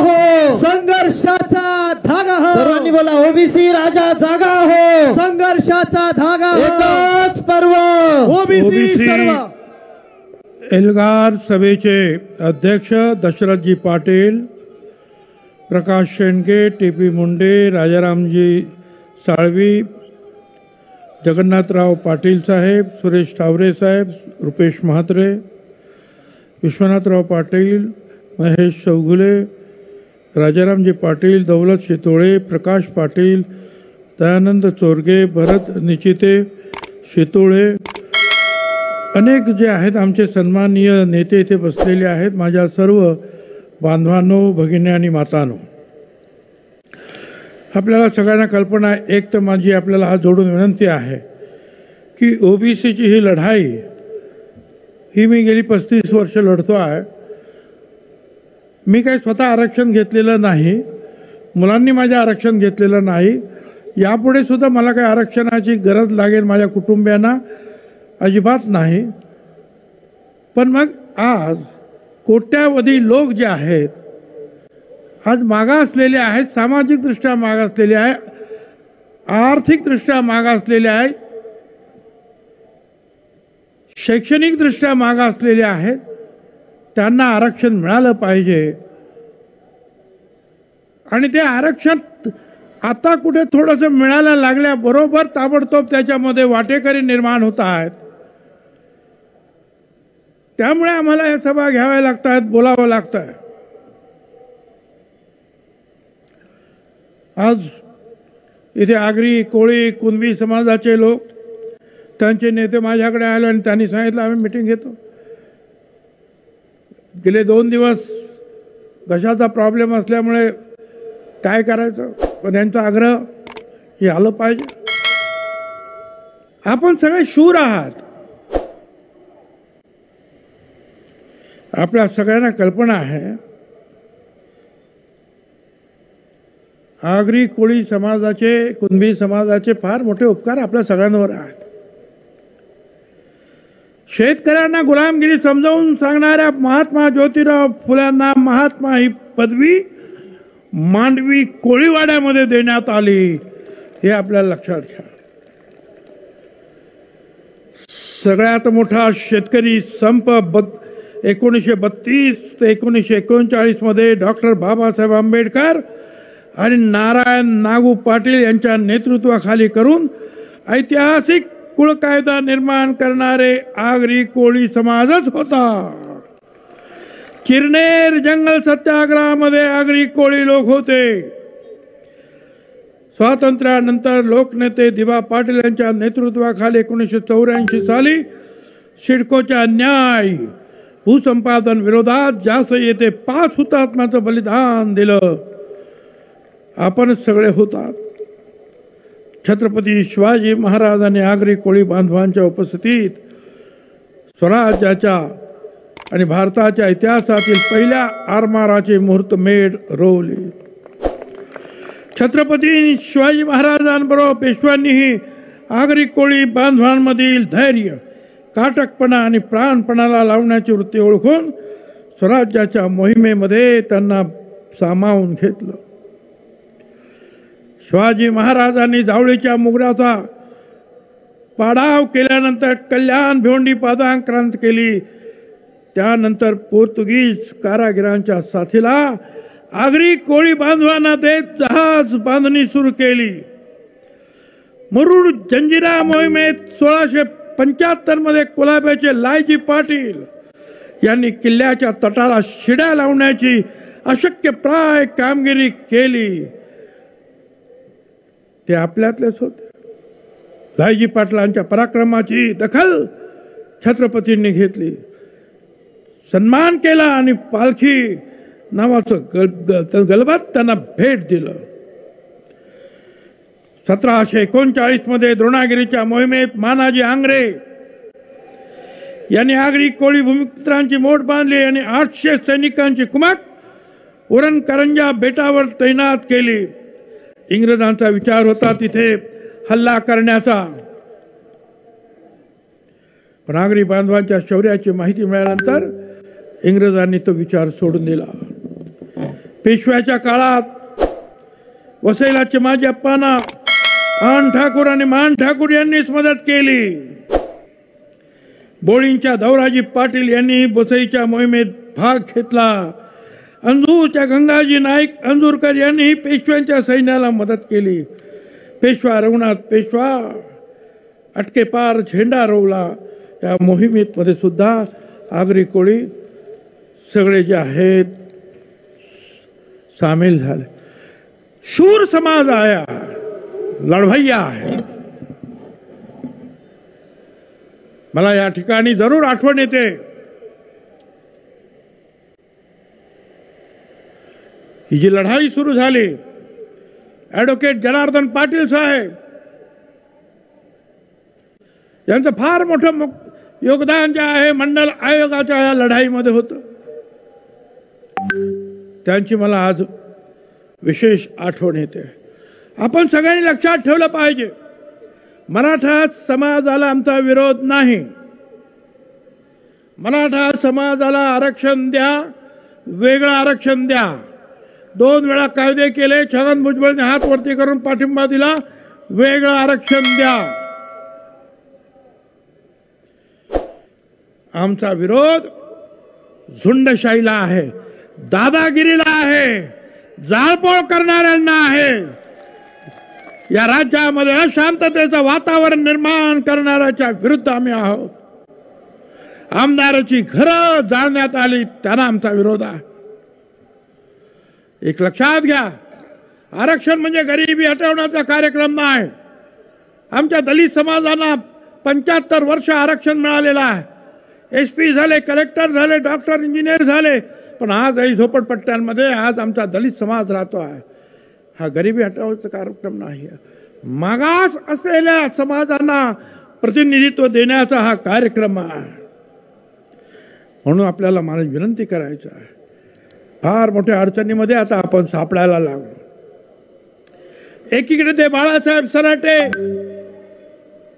हो, संघर्षाचा धागा हो, सर्वांनी बोला ओबीसी राजा जागा हो, संघर्षाचा धागा हो, एकच पर्व ओबीसी सर्व। एल्गार सभेचे अध्यक्ष दशरथजी पाटील, प्रकाश शेंडके, टी.पी. मुंडे, राजारामजी साळवी, जगन्नाथराव पाटील साहेब, सुरेश टावरे साहेब, रुपेश म्हात्रे, विश्वनाथराव पाटील, महेश चौगुले, राजारामजी पाटील, दौलत शितोळे, प्रकाश पाटील, दयानंद चोरगे, भरत निचिते, शितोळे, अनेक जे आहेत आमचे सन्माननीय नेते इथे बसलेले आहेत। माझ्या सर्व बांधवांनो, भगिनी आणि मातांनो, आपल्याला सगळ्यांना कल्पना आहे, एक तर माझी आपल्याला हात जोडून विनंती आहे की ओबीसीची ही लढाई ही मी गेली 35 वर्ष लढतो आहे। मी काही स्वतः आरक्षण घेतलेलं नाही, मुलांनी माझ्या आरक्षण घेतलेलं नाही, यापुढे सुद्धा मला काही आरक्षणाची गरज लागेल माझ्या कुटुंबियांना अजिबात नाही। पण मग आज कोट्यावधी लोक जे आहेत आज मागासलेले आहेत, सामाजिकदृष्ट्या मागासलेले आहे, आर्थिकदृष्ट्या मागासलेले आहेत, शैक्षणिकदृष्ट्या मागासलेले आहेत, त्यांना आरक्षण मिळालं पाहिजे। आणि ते आरक्षण आता कुठे थोडंसं मिळायला लागल्याबरोबर ताबडतोब त्याच्यामध्ये वाटेकरी निर्माण होत आहेत। त्यामुळे आम्हाला या सभा घ्याव्या लागतात, बोलावं लागतं। आज इथे आगरी, कोळी, कुणबी समाजाचे लोक, त्यांचे नेते माझ्याकडे आले आणि त्यांनी सांगितलं आम्ही मिटिंग घेतो। गेले 2 दिवस घशाचा प्रॉब्लेम असल्यामुळे काय करायचं, पण यांचा आग्रह हे आलं पाहिजे। आपण सगळे शूर आहात, आपल्या सगळ्यांना कल्पना आहे आगरी, कोळी समाजाचे, कुणबी समाजाचे फार मोठे उपकार आपल्या सगळ्यांवर आहेत। शेतकऱ्यांना गुलामगिरी समजावून सांगणाऱ्या महात्मा ज्योतिराव फुल्यांना महात्मा ही पदवी मांडवी कोळीवाड्यामध्ये देण्यात आली, हे आपल्याला लक्षात घ्या। सगळ्यात मोठा शेतकरी संप 1932 ते 1939 मध्ये डॉक्टर बाबासाहेब आंबेडकर आणि नारायण नागू पाटील यांच्या नेतृत्वाखाली करून ऐतिहासिक कुळ कायदा निर्माण करणारे आगरी कोळी समाजच होता। किरनेर जंगल सत्याग्रहामध्ये आगरी कोळी लोक होते। स्वातंत्र्यानंतर लोकनेते दिवा पाटील यांच्या नेतृत्वाखाली 1984 साली सिडकोच्या न्याय भूसंपादन विरोधात जास्त येथे 5 हुतात्म्याचं बलिदान दिलं। आपण सगळे होतात। छत्रपती शिवाजी महाराजांनी आगरी कोळी बांधवांच्या उपस्थितीत स्वराज्याच्या आणि भारताच्या इतिहासातील पहिल्या आरमाराची मुहूर्तमेढ रोवली। छत्रपती शिवाजी महाराजांबरोबर पेशव्यांनीही आगरी कोळी बांधवांमधील धैर्य, काटकपणा आणि प्राणपणाला लावण्याची वृत्ती ओळखून स्वराज्याच्या मोहिमेमध्ये त्यांना सामावून घेतलं। शिवाजी महाराजांनी जावळीच्या मुगडाचा पाडाव केल्यानंतर कल्याण भिवंडी पादाक्रांत केली। त्यानंतर पोर्तुगीज कारागिरांच्या साथीला आगरी कोळी बांधवांना देत जहाज बांधणी सुरू केली। मुरुड जंजिरा मोहिमेत 1675 मध्ये कोल्हापूरचे लायजी पाटील यांनी किल्ल्याच्या तटाला शिड्या लावण्याची अशक्यप्राय कामगिरी केली। ते आपल्यातलेच होते। लायजी पाटलांच्या पराक्रमाची दखल छत्रपतींनी घेतली, सन्मान केला आणि पालखी नावाचं गलबत त्यांना भेट दिलं। 1739 मध्ये द्रोणागिरीच्या मोहिमेत मानाजी आंग्रे यांनी आगरी कोळी भूमिपुत्रांची मोठ बांधली आणि 800 सैनिकांची कुमक उरण करंजा बेटावर तैनात केली। इंग्रजांचा विचार होता तिथे हल्ला करण्याचा, पण आगरी बांधवांच्या शौर्याची माहिती मिळाल्यानंतर इंग्रजांनी तो विचार सोडून दिला। पेशव्याच्या काळात वसईला चिमाजी अप्पांना आन ठाकूर आणि मान ठाकूर यांनीच मदत केली. बोळींच्या धवराजी पाटील यांनी वसईच्या मोहिमेत भाग घेतला. अंजूरच्या गंगाजी नाईक अंजूरकर यांनी पेशव्यांच्या सैन्याला मदत केली. पेशवा रघुनाथ पेशवा अटकेपार झेंडा रोवला. या मोहिमेत मध्ये सुद्धा आगरी कोळी सगळे जे आहेत सामील झाले. शूर समाज आया, लढवय्या आहे. मला या ठिकाणी जरूर आठवण येते ही जी लढाई सुरू झाली, ॲडव्होकेट जनार्दन पाटील साहेब यांचं फार मोठं योगदान जे आहे मंडल आयोगाच्या या लढाईमध्ये होतं. त्यांची मला आज विशेष आठवण येते. आपण सगळ्यांनी लक्षात ठेवलं पाहिजे, मराठा समाजाला आमचा विरोध नाही. मराठा समाजाला आरक्षण द्या, वेगळं आरक्षण द्या. 2 वेळा कायदे केले, छगन भुजबळने हात वरती करून पाठिंबा दिला, वेगळं आरक्षण द्या. आमचा विरोध झुंडशाहीला आहे, दादागिरीला आहे, जाळपोळ करणाऱ्यांना आहे. या राज्यामध्ये अशांततेचं वातावरण निर्माण करणाऱ्याच्या विरुद्ध आम्ही आहोत. आमदाराची घरं जाळण्यात आली, त्यांना आमचा विरोध आहे. एक लक्षात घ्या, आरक्षण म्हणजे गरिबी हटवण्याचा कार्यक्रम नाही. आमच्या दलित समाजाला 75 वर्ष आरक्षण मिळालेलं आहे. SP झाले, कलेक्टर झाले, डॉक्टर, इंजिनियर झाले, पण आजही झोपडपट्ट्यांमध्ये आज आमचा दलित समाज राहतो आहे. हा गरिबी हटवण्याचा कार्यक्रम नाही, मागास असलेल्या समाजांना प्रतिनिधित्व देण्याचा हा कार्यक्रम आहे. म्हणून आपल्याला मला विनंती करायची आहे, फार मोठ्या अडचणीमध्ये आता आपण सापडायला लागलो. एकीकडे ते बाळासाहेब सराटे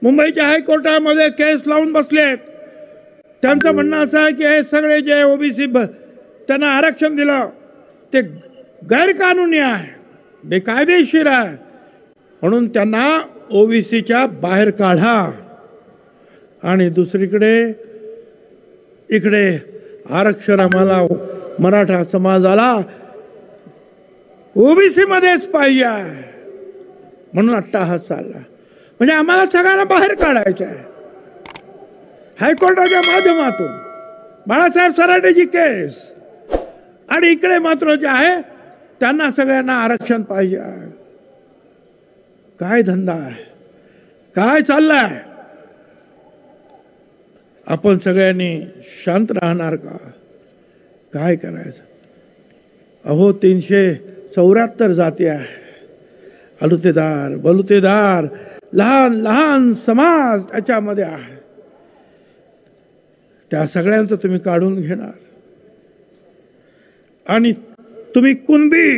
मुंबईच्या हायकोर्टामध्ये केस लावून बसलेत. त्यांचं म्हणणं असं आहे की हे सगळे जे ओबीसी त्यांना आरक्षण दिलं ते गैरकानूनी आहे, बेकायदेशीर आहे, म्हणून त्यांना ओबीसीच्या बाहेर काढा. आणि दुसरीकडे इकडे आरक्षण आम्हाला मराठा समाजाला ओबीसी मध्येच पाहिजे आहे म्हणून अट्टाहास चालला. म्हणजे आम्हाला सगळ्यांना बाहेर काढायचं आहे. हायकोर्टाच्या माध्यमातून बाळासाहेब सराटेची केस, आणि इकडे मात्र जे आहे त्यांना सगळ्यांना आरक्षण पाहिजे. काय धंदा आहे, काय चाललाय? आपण सगळ्यांनी शांत राहणार का? काय करायचं? अहो 374 जाती आहे, अलुतेदार बलुतेदार लहान लहान समाज त्याच्यामध्ये आहे. त्या सगळ्यांचं तुम्ही काढून घेणार आणि तुम्ही कुणबी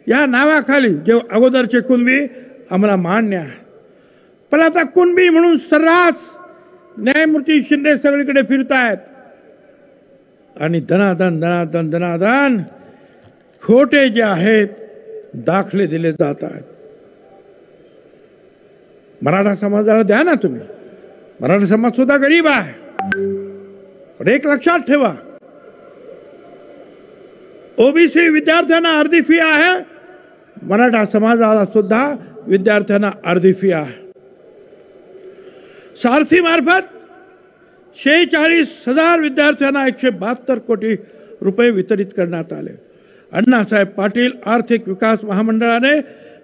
या नावाखाली जे अगोदरचे कुणबी आम्हाला मान्य आहे, पण आता कुणबी म्हणून सर्रास न्यायमूर्ती शिंदे सगळीकडे फिरतायत आणि दनादन दनादन दनादन खोटे जे आहेत दाखले दिले जात आहेत. मराठा समाजाला द्या ना तुम्ही. मराठा समाज सुद्धा गरीब आहे, पण एक लक्षात ठेवा, ओबीसी विद्यार्थ्यांना अर्धी फी आहे, मराठा समाजाला सुद्धा विद्यार्थ्यांना अर्धी फी आहे. सारथी मार्फत 46,000 विद्यार्थ्यांना 172 कोटी रुपये वितरित करण्यात आले. अण्णासाहेब पाटील आर्थिक विकास महामंडळाने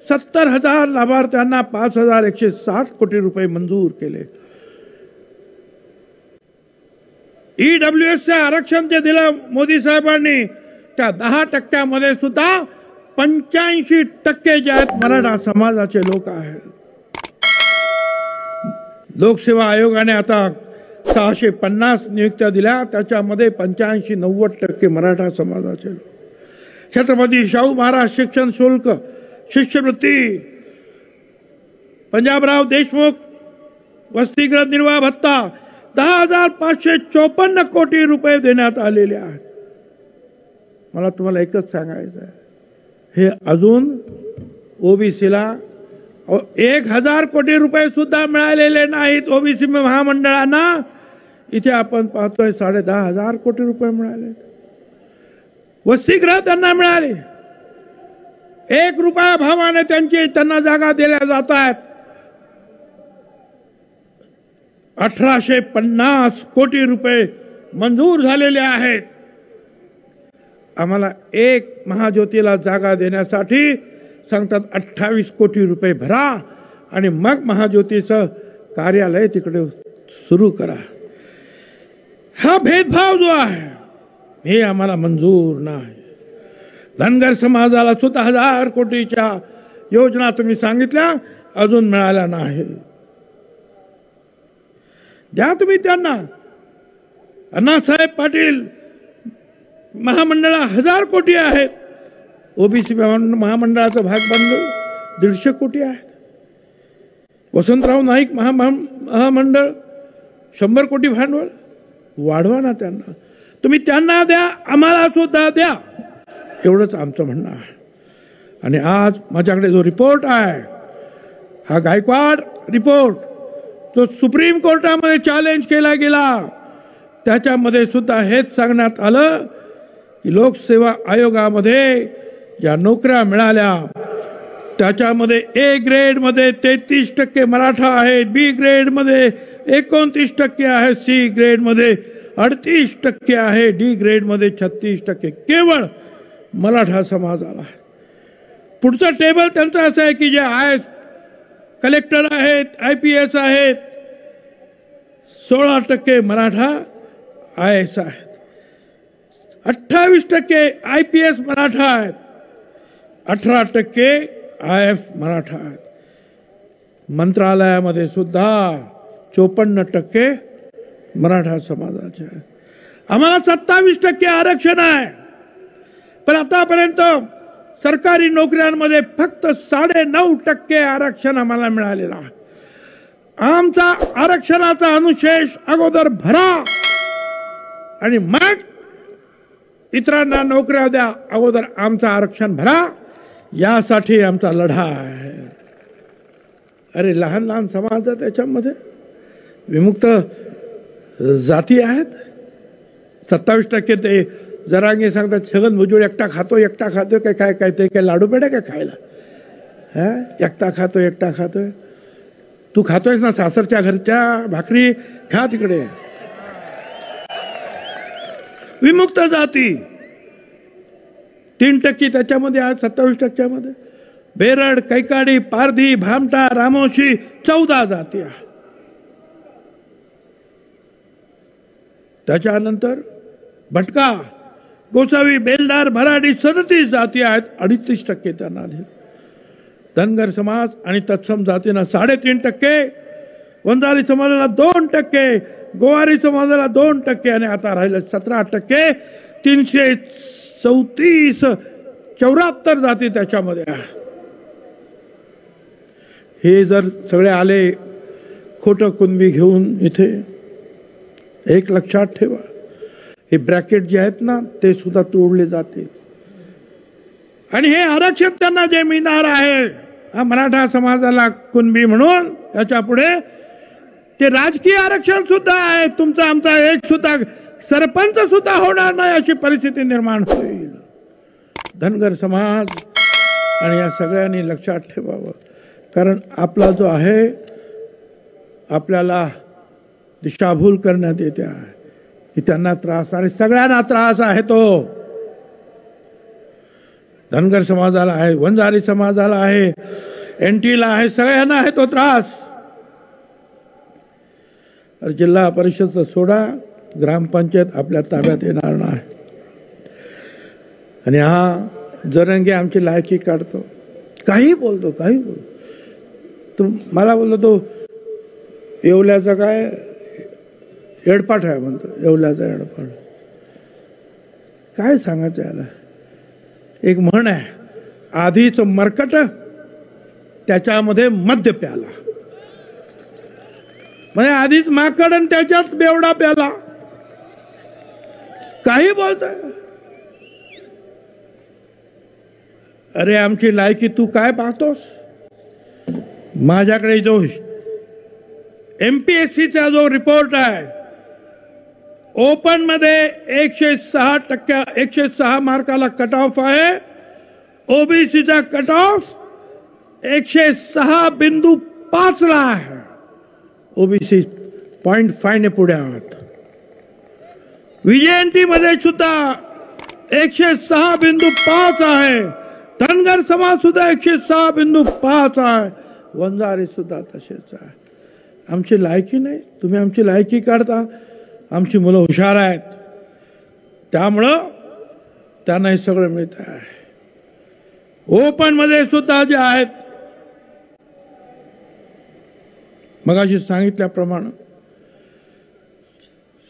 70,000 लाभार्थ्यांना 5,160 कोटी रुपये मंजूर केले. EWSचे आरक्षण जे दिलं मोदी साहेबांनी त्या 10% सुद्धा 85% जे आहेत मराठा समाजाचे लोक आहेत. लोकसेवा आयोगाने आता 650 नियुक्त्या दिल्या, त्याच्यामध्ये 85-90% मराठा समाजाचे लोक. छत्रपती शाहू महाराज शिक्षण शुल्क, शिष्यवृत्ती, पंजाबराव देशमुख वसतिगृह निर्वाह भत्ता 10,554 कोटी रुपये देण्यात आलेले आहेत. मला तुम्हाला एकच सांगायचं आहे, हे अजून ओबीसीला 1000 कोटी रुपये सुद्धा मिळालेले नाहीत ओबीसी महामंडळांना. इथे आपण पाहतोय 10,500 कोटी रुपये मिळाले. वसतिगृह त्यांना मिळाले. 1 रुपया भावाने त्यांना जागा दिल्या जात आहेत. 1850 कोटी रुपये मंजूर झालेले आहेत. आम्हाला एक महाज्योतीला जागा देण्यासाठी सांगतात 28 कोटी रुपये भरा आणि मग महाज्योतीचं कार्यालय तिकडे सुरू करा. हा भेदभाव जो आहे हे आम्हाला मंजूर नाही. धनगर समाजाला सुद्धा 1000 कोटीच्या योजना तुम्ही सांगितल्या, अजून मिळाल्या नाही. द्या तुम्ही त्यांना. अण्णासाहेब पाटील महामंडळा 1000 कोटी आहेत. ओबीसी महामंडळाचा भागभांडवल 150 कोटी आहेत. वसंतराव नाईक महामंडळ 100 कोटी भांडवल. वाढवा ना त्यांना. तुम्ही त्यांना द्या, आम्हाला सुद्धा द्या, एवढंच आमचं म्हणणं आहे. आणि आज माझ्याकडे जो रिपोर्ट आहे हा गायकवाड रिपोर्ट जो सुप्रीम कोर्टामध्ये चॅलेंज केला गेला, त्याच्यामध्ये सुद्धा हेच सांगण्यात आलं की लोकसेवा आयोगामध्ये ज्या नोकऱ्या मिळाल्या त्याच्यामध्ये ए ग्रेड मध्ये 33% मराठा आहेत, बी ग्रेड मध्ये 29% आहे, सी ग्रेड मध्ये 38% आहे, डी ग्रेड मध्ये 36% केवळ मराठा समाजाला आहे. पुढचं टेबल त्यांचं असं आहे की जे आय कलेक्टर आहेत, IPS आहेत, 16% मराठा IAS आहेत, 28% IPS मराठा आहेत, 18% IF मराठा आहेत. मंत्रालयामध्ये सुद्धा 54% मराठा समाजाचे आहेत. आम्हाला 27% आरक्षण आहे. पण आतापर्यंत सरकारी नोकऱ्यांमध्ये फक्त 9.5% आरक्षण आम्हाला मिळालेलं आहे. आमचा आरक्षणाचा अनुशेष अगोदर भरा आणि मग इतरांना नोकऱ्या द्या. अगोदर आमचं आरक्षण भरा, यासाठी आमचा लढा आहे. अरे लहान लहान समाज आहे, त्याच्यामध्ये विमुक्त जाती आहेत. 27% ते जरांगे सांगतात छगन भुजबळ एकटा खातोय काय ते काय लाडू पेढे काय खायला. एकटा खातोय. तू खातोयस ना सासरच्या घरच्या भाकरी, खा तिकडे. विमुक्त जाती 3% त्याच्यामध्ये आज 27% मध्ये बेरड, कैकाडी, पारधी, भामटा, रामोशी 14 जाती आहेत. त्याच्यानंतर भटका, गोसावी, बेलदार, मराठी 37 जाती आहेत. 38% त्यांना आले. धनगर समाज आणि तत्सम जातींना 3.5%, वंजारी समाजाला 2%, गोवारी समाजाला 2% आणि आता राहिलं 17%. 334 जाती त्याच्यामध्ये आहे. हे जर सगळे आले खोटं कुणबी घेऊन इथे, एक लक्षात ठेवा, हे ब्रॅकेट जे आहेत ना ते सुद्धा तोडले जाते. आणि हे आरक्षण त्यांना जे मिळणार आहे मराठा समाजाला कुणबी म्हणून, त्याच्या पुढे ते राजकीय आरक्षण सुद्धा आहे. तुमचा आमचा एक सुद्धा सरपंच सुद्धा होणार नाही अशी परिस्थिती निर्माण होईल. धनगर समाज आणि या सगळ्यांनी लक्षात ठेवावं. कारण आपला जो आहे, आपल्याला दिशाभूल करण्यात येते आहे की त्यांना त्रास, आणि सगळ्यांना त्रास आहे तो. धनगर समाजाला आहे, वंजारी समाजाला आहे, NTला आहे, सगळ्यांना आहे तो त्रास. जिल्हा परिषद सोडा, ग्रामपंचायत आपल्या ताब्यात येणार नाही. आणि हा जरंगे आमची लायकी काढतो, काही बोलतो. तो मला बोलतो तो येवल्याचा काय एडपाट आहे म्हणतो. येवल्याचा एडपाट काय सांगायचं याला. एक म्हण आहे, आधीच मरकट त्याच्यामध्ये मद्य प्याला. म्हणजे आधीच माकड आणि त्याच्यात बेवडा प्याला. काही बोलतोय. अरे आमची लायकी तू काय पाहतोस? माझ्याकडे जो MPSCचा जो रिपोर्ट आहे, ओपन मध्ये 106 मार्काला कट ऑफ आहे. ओबीसीचा कट ऑफ 106.5 ला आहे. ओबीसी 0.5 ने पुढे आहोत. VJNT मध्ये सुद्धा 106.5 आहे. धनगर समाज सुद्धा 106.5 आहे. वंजारी सुद्धा तसेच आहे. आमची लायकी नाही, तुम्ही आमची लायकी काढता. आमची मुलं हुशार आहेत, त्यामुळं त्यांना हे सगळं मिळत आहे. ओपन मध्ये सुद्धा जे आहेत, मगाशी सांगितल्याप्रमाणे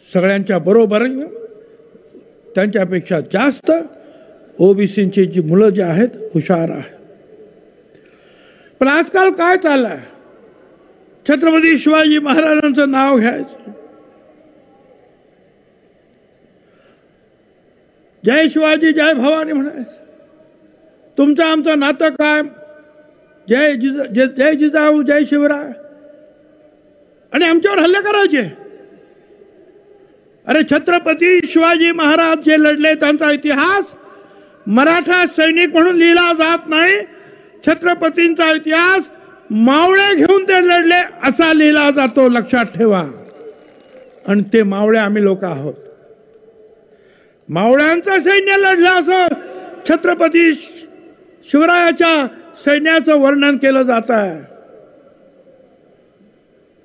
सगळ्यांच्या बरोबर त्यांच्यापेक्षा जास्त ओबीसीची जी मुलं जी आहेत हुशार आहेत. पण आजकाल काय चाललंय? छत्रपती शिवाजी महाराजांचं नाव घ्यायचं, जय शिवाजी जय भवानी म्हणायचं. तुमचं आमचं नातं काय? जय जिजाऊ जय शिवराय, आणि आमच्यावर हल्ले करायचे. अरे छत्रपती शिवाजी महाराज जे लढले त्यांचा इतिहास मराठा सैनिक म्हणून लिहिला जात नाही. छत्रपतींचा इतिहास मावळे घेऊन ते लढले असा लिहिला जातो, लक्षात ठेवा. आणि ते मावळे आम्ही लोक आहोत. मावळ्यांचं सैन्य लढलं असं छत्रपती शिवरायाच्या सैन्याचं वर्णन केलं जात आहे.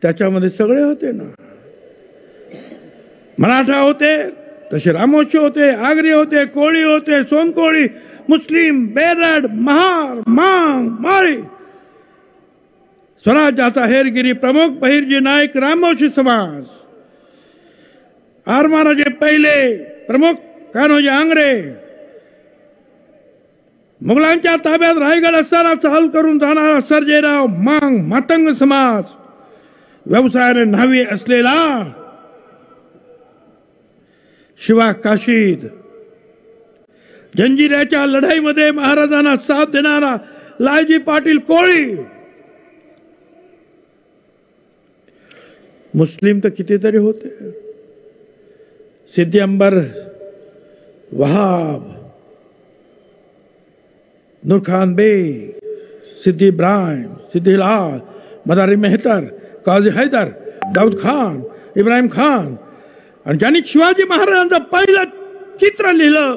त्याच्यामध्ये सगळे होते ना. मराठा होते, तसे रामोशी होते, आगरी होते, कोळी होते, सोनकोळी, मुस्लिम, बेरड, महार, मांग, माळी. स्वराज्याचा हेरगिरी प्रमुख बहिर्जी नाईक रामोशी समाज. आरमाराचे पहिले प्रमुख कान्होजी आंग्रे. मुघलांच्या ताब्यात रायगड असताना चाल करून जाणारा सर्जेराव मांग मातंग समाज. व्यवसायाने न्हावी असलेला शिवा काशीद. जंजिऱ्याच्या लढाईमध्ये महाराजांना साथ देणारा लालजी पाटील कोळी. मुस्लिम तर कितीतरी होते. सिद्दी अंबर वहाब, नूरखान बेग, सिद्दी इब्राहिम, सिद्दी लाल, मदारी मेहतर, काजी हैदर, दाऊद खान, इब्राहिम खान. आणि ज्यांनी शिवाजी महाराजांचं पहिलं चित्र लिहिलं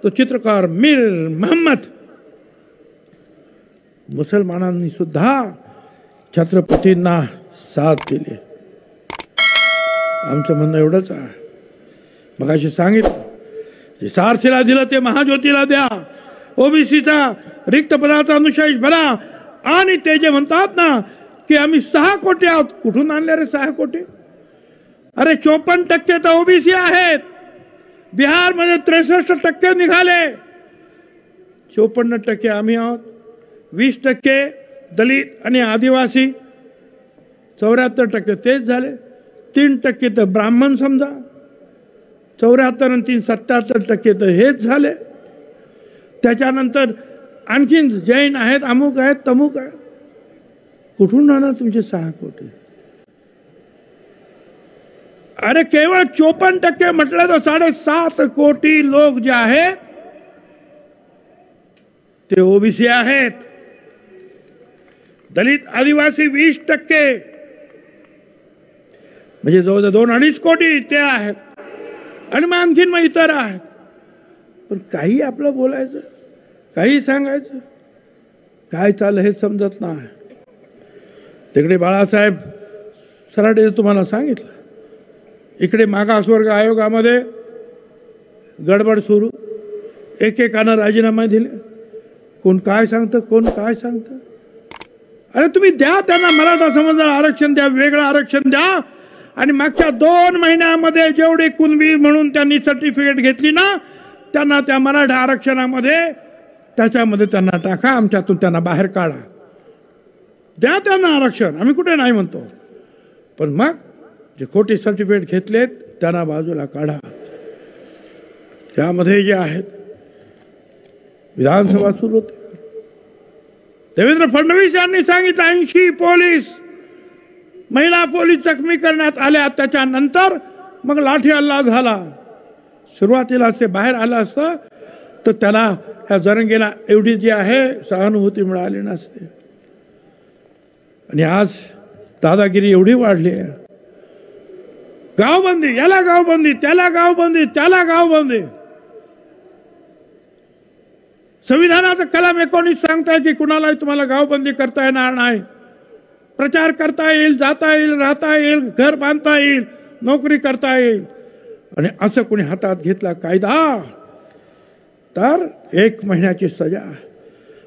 तो चित्रकार मीर महम्मद. मुसलमानांनी सुद्धा छत्रपतींना साथ दिली. आमचं म्हणणं एवढंच आहे, मगाशी सांगितलं, जे सारथीला दिलं ते महाज्योतीला द्या. ओबीसीचा रिक्त पदाचा अनुशेष भरा. आणि ते जे म्हणतात ना की आम्ही 6 कोटी आहोत, कुठून आणले रे 6 कोटी? अरे 54% तर ओबीसी आहेत. बिहारमध्ये 63% निघाले. 54% आम्ही आहोत. 20% दलित आणि आदिवासी, 74% तेच झाले. 3% तर ब्राह्मण समजा, 74 आणि 3 77% तर हेच झाले. त्याच्यानंतर आणखीन जैन आहेत, अमुक आहेत, तमुक आहेत. कुठून आणणार तुमचे 6 कोटी? अरे केवळ 54% म्हटलं तर 7.5 कोटी लोक जे आहेत ते ओबीसी आहेत. दलित आदिवासी 20%, म्हणजे जवळजवळ 2-2.5 कोटी ते आहेत. आणि मग आणखीन मग इतर आहेत. पण काही आपलं बोलायचं, काही सांगायचं, काय चाललं हे समजत नाही. तिकडे बाळासाहेब सराटे तुम्हाला सांगितलं, इकडे मागासवर्ग आयोगामध्ये गडबड सुरू. एकेकानं राजीनामा दिले. कोण काय सांगतं, कोण काय सांगतं. अरे तुम्ही द्या त्यांना मराठा समाजाला आरक्षण द्या, वेगळं आरक्षण द्या. आणि मागच्या 2 महिन्यामध्ये जेवढे कुणबी म्हणून त्यांनी सर्टिफिकेट घेतली ना, त्यांना त्या मराठा आरक्षणामध्ये त्याच्यामध्ये त्यांना टाका. आमच्यातून त्यांना बाहेर काढा. द्या त्यांना आरक्षण, आम्ही कुठे नाही म्हणतो. पण मग जे खोटे सर्टिफिकेट घेतलेत त्यांना बाजूला काढा. त्यामध्ये जे आहेत विधानसभा सुरू होते. देवेंद्र फडणवीस यांनी सांगितलं 80 पोलीस महिला पोलीस जखमी करण्यात आल्या. त्याच्यानंतर मग लाठी हल्ला झाला. सुरुवातीला ते बाहेर आलं असतं तर त्याला ह्या जरंगेला एवढी जी आहे सहानुभूती मिळाली नसते. आणि आज दादागिरी एवढी वाढली आहे. गावबंदी, याला गावबंदी, त्याला गावबंदी, त्याला गावबंदी. संविधानाचं कलम 19 सांगताय की कुणालाही तुम्हाला गावबंदी करता येणार नाही. प्रचार करता येईल, जाता येईल, राहता येईल, घर बांधता येईल, नोकरी करता येईल. आणि असं कोणी हातात घेतला कायदा तर 1 महिन्याची सजा.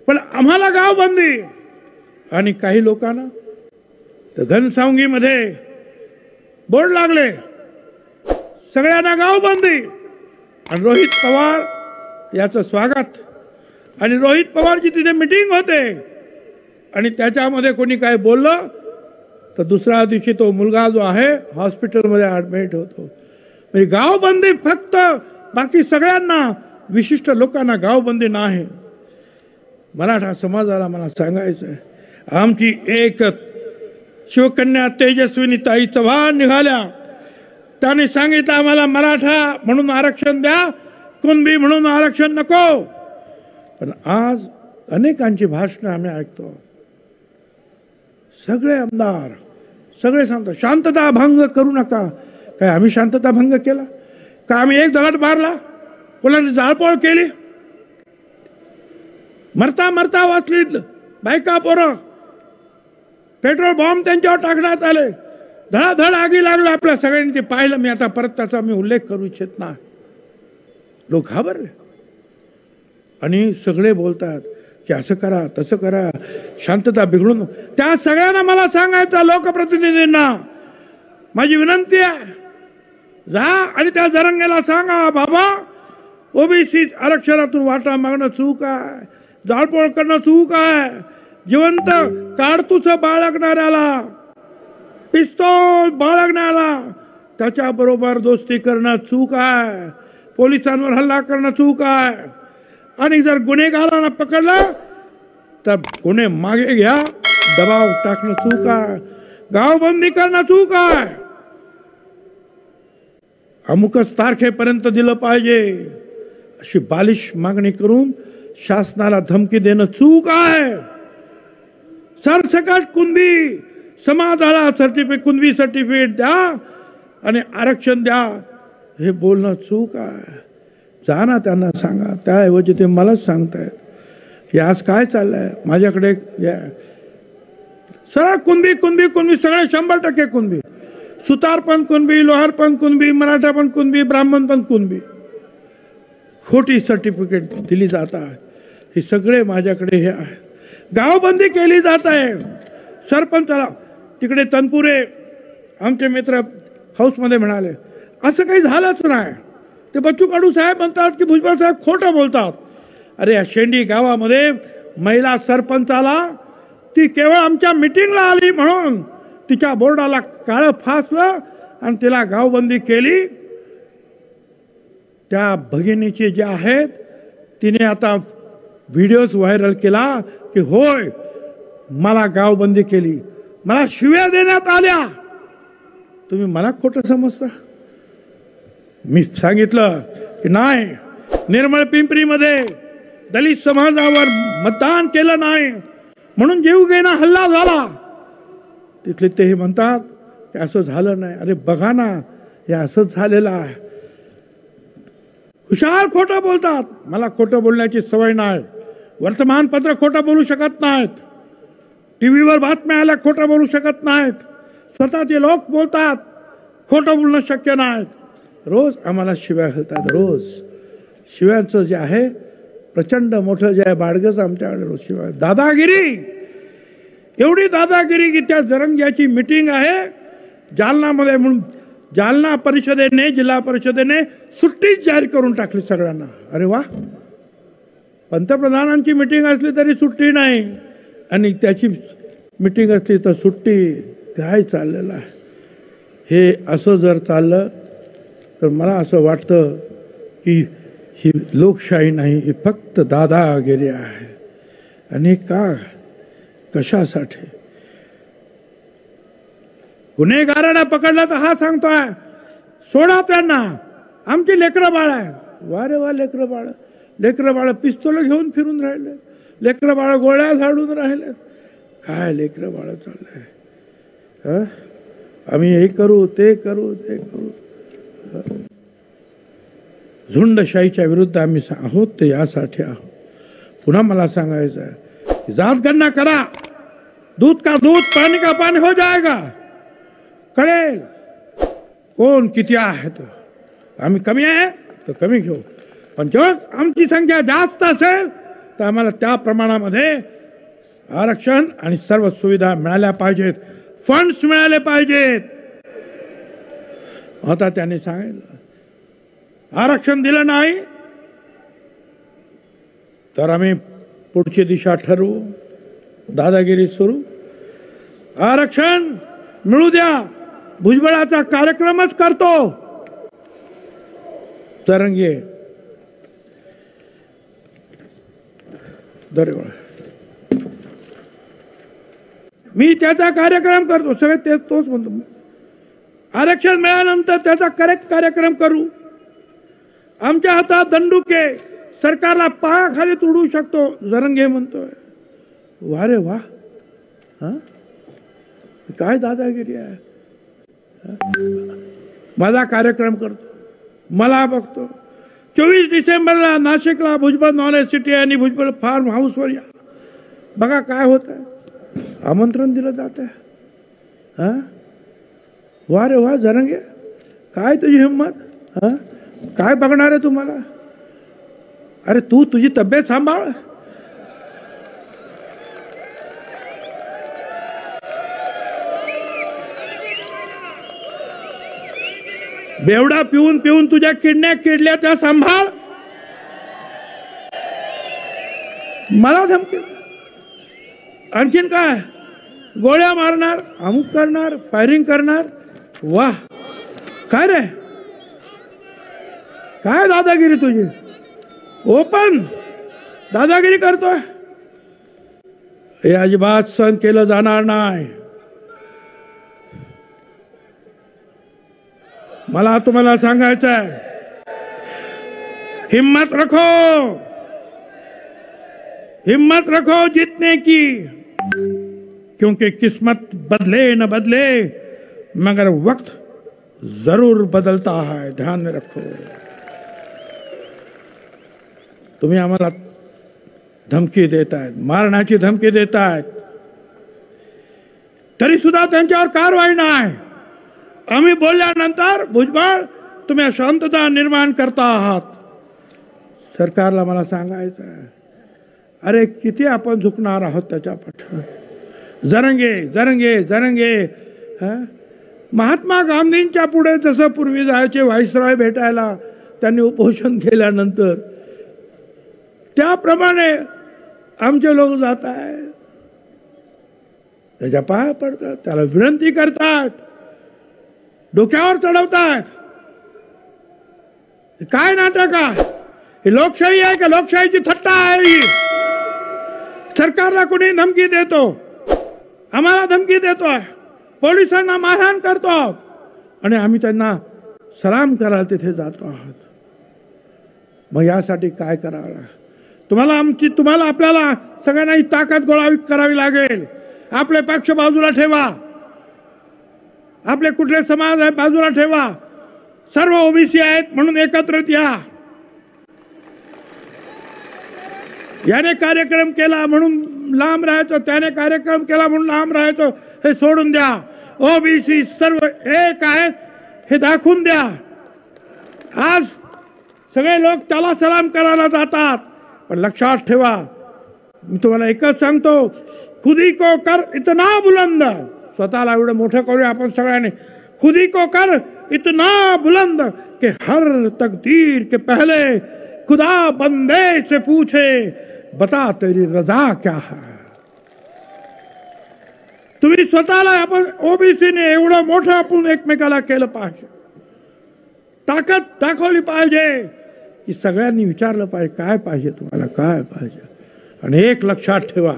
पण आम्हाला गावबंदी. आणि काही लोकांना तर घनसावंगीमध्ये बोर्ड लागले, सगळ्यांना गावबंदी. आणि रोहित पवार याचं स्वागत. आणि रोहित पवारची तिथे मीटिंग होते आणि त्याच्यामध्ये कोणी काय बोललं तर दुसऱ्या दिवशी तो मुलगा जो आहे हॉस्पिटलमध्ये ऍडमिट होतो. म्हणजे गावबंदी फक्त बाकी सगळ्यांना, विशिष्ट लोकांना गावबंदी नाही. मराठा समाजाला मला सांगायचं आहे, आमची एक शिवकन्या तेजस्विनी ताई चव्हाण निघाल्या. त्यांनी सांगितलं आम्हाला मराठा म्हणून आरक्षण द्या, कुणबी म्हणून आरक्षण नको. पण आज अनेकांची भाषणं आम्ही ऐकतो. सगळे आमदार सगळे सांगतात शांतता भंग करू नका. काय आम्ही शांतता भंग केला का? आम्ही एक दगड मारला, कोणाची जाळपोळ केली? मरता मरता वाचली बायका पोरं. पेट्रोल बॉम्ब त्यांच्यावर टाकण्यात आले, धडाधड आगी लागलं. आपल्या सगळ्यांनी ते पाहिलं. मी आता परत त्याचा मी उल्लेख करू इच्छित नाही. लोक घाबरले आणि सगळे बोलतात की असं करा तसं करा, शांतता बिघडून. त्या सगळ्यांना मला सांगायचं, लोकप्रतिनिधींना माझी विनंती आहे, जा आणि त्या जरंगेला सांगा, बाबा ओबीसी आरक्षणातून वाटा मागणं चूक आहे, जाळपोळ करणं चूक आहे. जिवंत काडतूस बाळगणाऱ्याला, पिस्तूल बाळगणाऱ्याला त्याच्याबरोबर दोस्ती करणं चूक आहे. पोलिसांवर हल्ला करणं चूक आहे. आणि जर गुन्हेगारांना पकडलं तर गुन्हे मागे घ्या, दबाव टाकणं चूक आहे, गावबंदी करणं चूक आहे. अमुकच तारखेपर्यंत दिलं पाहिजे अशी बालिश मागणी करून शासनाला धमकी देणं चूक आहे. सरसकट कुणबी समाजाला सर्टिफिकेट, कुणबी सर्टिफिकेट द्या आणि आरक्षण द्या, हे बोलणं चूक आहे. जा ना त्यांना सांगा. त्याऐवजी ते मलाच सांगतायत. हे आज काय चाललंय माझ्याकडे? सरळ कुणबी कुणबी कुणबी, सगळे 100% कुणबी. सुतार पण कुणबी, लोहार पण कुणबी, मराठा पण कुणबी, ब्राह्मण पण कुणबी. खोटी सर्टिफिकेट दिली जातात. हे सगळे माझ्याकडे हे आहे. गावबंदी केली जात आहे. सरपंचाला तिकडे तनपुरे आमचे मित्र हाऊसमध्ये म्हणाले असं काही झालंच नाही. ते बच्चू कडू साहेब म्हणतात की भुजबळ साहेब खोटं बोलतात. अरे या शेंडी गावामध्ये महिला सरपंचाला ती केवळ आमच्या मिटिंगला आली म्हणून तिच्या बोर्डाला काळं फासलं आणि तिला गावबंदी केली. त्या भगिनीचे जे आहेत तिने आता व्हिडिओज व्हायरल केला की होय मला गावबंदी केली, मला शिव्या देण्यात आल्या. तुम्ही मला खोटं समजता? मी सांगितलं की नाही, निर्मळ पिंपरीमध्ये दलित समाजावर मतदान केलं नाही म्हणून जीवघेणा हल्ला झाला. तिथले ते म्हणतात की असं झालं नाही. अरे बघा ना, हे असंच झालेलं आहे. हुशार खोटं बोलतात. मला खोटं बोलण्याची सवय नाही. वर्तमानपत्र खोटं बोलू शकत नाहीत, टीव्हीवर बातम्या आल्या खोटं बोलू शकत नाहीत, स्वतः ते लोक बोलतात खोटं बोलणं शक्य नाही. रोज आम्हाला शिव्या घालतात. रोज शिव्यांचं जे आहे प्रचंड मोठं जे आहे बाडगच आमच्याकडे रोज शिव्या. दादागिरी, एवढी दादागिरी की त्या जरंग्याची मीटिंग आहे जालनामध्ये म्हणून जालना परिषदेने, जिल्हा परिषदेने सुट्टीच जाहीर करून टाकली सगळ्यांना. अरे वा, पंतप्रधानांची मीटिंग असली तरी सुट्टी नाही आणि त्याची मीटिंग असली तर सुट्टी. काय चाललेलं आहे हे? असं जर चाललं तर मला असं वाटतं की ही लोकशाही नाही, ही फक्त दादागिरी आहे. आणि का, कशासाठी? गुन्हेगारांना पकडला तर हा सांगतोय सोडा त्यांना, आमची लेकरं बाळ आहे. वा रे वा, लेकरं बाळ पिस्तूल घेऊन फिरून राहिले, लेकरं बाळ गोळ्या झाडून राहिले. काय लेकरं बाळ चाललंय? आम्ही हे करू ते करू. झुंडशाहीच्या विरुद्ध आम्ही आहोत, ते यासाठी आहोत. पुन्हा मला सांगायचं आहे, जात गणना करा, दूध का दूध पानी का पानी हो जाएगा. कळेल कोण किती आहे. तो आम्ही कमी आहे तर कमी घेऊ, पण जेव्हा आमची संख्या जास्त असेल तर आम्हाला त्या प्रमाणामध्ये आरक्षण आणि सर्व सुविधा मिळाल्या पाहिजेत, फंड्स मिळाले पाहिजेत. आता त्यांनी सांगितलं आरक्षण दिलं नाही तर आम्ही पुढची दिशा ठरवू, दादागिरी सुरू. आरक्षण मिळू द्या, भुजबळाचा कार्यक्रमच करतो. तरंगे मी त्याचा कार्यक्रम करतो, सगळे तोच म्हणतो. आरक्षण मिळाल्यानंतर त्याचा करेक्ट कार्यक्रम करू. आमच्या हातात दंडुके, सरकारला पायाखाली तुडू शकतो, जरंगे म्हणतोय. वा रे वा, काय दादागिरी आहे. माझा कार्यक्रम करतो, मला बघतो. 24 डिसेंबरला नाशिकला भुजबळ नॉलेज सिटी आणि भुजबळ फार्म हाऊसवर या, बघा काय होत आहे. आमंत्रण दिलं जात आहे. वा रे वा जरंगे, काय तुझी हिंमत. काय बघणार आहे तुम्हाला? अरे तू तुझी तब्येत सांभाळ. बेवडा पिऊन पिऊन तुझ्या किडण्या किडल्या, त्या सांभाळ. मला धमकी, आणखीन काय? गोळ्या मारणार, अमुक करणार, फायरिंग करणार. वाह, काय रे, काय दादागिरी तुझी? ओपन दादागिरी करतोय. हे अजिबात सहन केलं जाणार नाही. मला तुम्हाला सांगायचं आहे, हिम्मत रखो जीतने की, क्योंकि किस्मत बदले न बदले मगर वक्त जरूर बदलता है, ध्यान में रखो. तुम्ही आम्हाला धमकी देतायत, मारण्याची धमकी देतायत, तरी सुद्धा त्यांच्यावर कारवाई नाही. आम्ही बोलल्यानंतर भुजबळ तुम्ही अशांतता निर्माण करता आहात. सरकारला मला सांगायचं आहे, अरे किती आपण झुकणार आहोत त्याच्या पाठीवर. जरंगे महात्मा गांधींच्या पुढे जसं पूर्वी जायचे व्हाईसरॉय भेटायला, त्यांनी उपोषण केल्यानंतर, त्याप्रमाणे आमचे लोक जात आहेत, त्याच्या पाया पडतात, त्याला विनंती करतात, डोक्यावर चढवतात. काय नाटक आहे? ही लोकशाही आहे का लोकशाहीची थट्टा आहे ही? सरकारला कोणी धमकी देतो, आम्हाला धमकी देतोय, पोलिसांना मारहाण करतो आणि आम्ही त्यांना सलाम करायला तिथे जातो आहोत. मग यासाठी काय करावं? तुम्हाला आपल्याला सगळ्यांना ही ताकद गोळा करावी लागेल. आपले पक्ष बाजूला ठेवा, आपले कुठले समाज आहे बाजूला ठेवा, सर्व ओबीसी आहेत म्हणून एकत्रित या. याने कार्यक्रम केला म्हणून लांब राहायचं, त्याने कार्यक्रम केला म्हणून लांब राहायचं, हे सोडून द्या. ओबीसी सर्व एक आहेत हे दाखवून द्या. आज सगळे लोक त्याला सलाम करायला जातात, पण लक्षात ठेवा, मी तुम्हाला एकच सांगतो, खुदी को कर इतना बुलंद, स्वतःला एवढं मोठं करूया आपण सगळ्यांनी. खुदी को कर इतना बुलंद कि हर तकदीर के पहले खुदा बंदे से पूछे बता तेरी रजा क्या है. तुम्ही स्वतःला, आपण ओबीसीने एवढं मोठं आपण एकमेकाला केलं पाहिजे, ताकद दाखवली पाहिजे. की सगळ्यांनी विचारलं पाहिजे काय पाहिजे तुम्हाला, काय पाहिजे. आणि एक लक्षात ठेवा,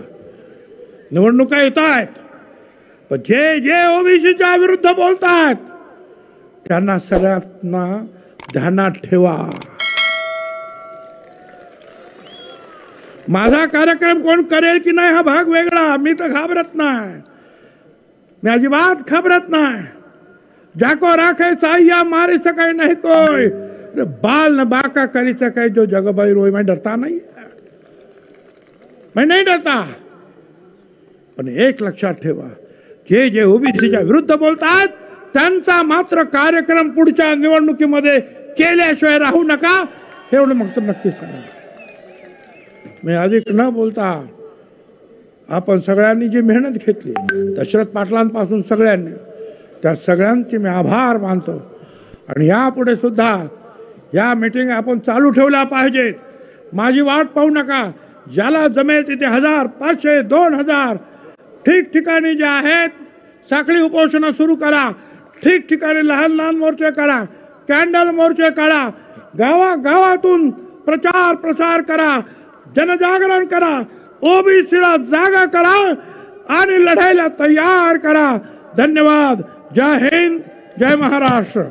निवडणुका येत आहेत, पण जे जे ओबीसीच्या विरुद्ध बोलतात त्यांना सगळ्यांना ध्यानात ठेवा. माझा कार्यक्रम कोण करेल की नाही हा भाग वेगळा, मी तर घाबरत नाही, मी अजिबात घाबरत नाही. जाको राखे साहिया मारे सके नहीं कोई, बाल न बाका करी सके जो जगबाई रोई. मैं डरता नहीं, मैं नहीं डरता. पण एक लक्षात ठेवा, जे जे ओबीसीच्या विरुद्ध बोलतात त्यांचा मात्र कार्यक्रम पुढच्या निवडणुकीमध्ये केल्याशिवाय राहू नका, एवढं मग तर नक्कीच करा. मी अधिक न बोलता, आपण सगळ्यांनी जी मेहनत घेतली दशरथ पाटलांपासून सगळ्यांनी, त्या सगळ्यांचे मी आभार मानतो. आणि यापुढे सुद्धा या मीटिंग आपण चालू ठेवल्या पाहिजेत. माझी वाट पाहू नका, ज्याला जमेल तिथे 1000, 500, 2000 ठिकठिकाणी जे आहेत साखळी उपोषण सुरू करा. ठिकठिकाणी लहान लहान मोर्चे काढा, कॅन्डल मोर्चे काढा, गावागावातून प्रचार प्रसार करा, जनजागरण करा, ओबीसीला जागा करा आणि लढायला तयार करा. धन्यवाद. जय हिंद, जय महाराष्ट्र.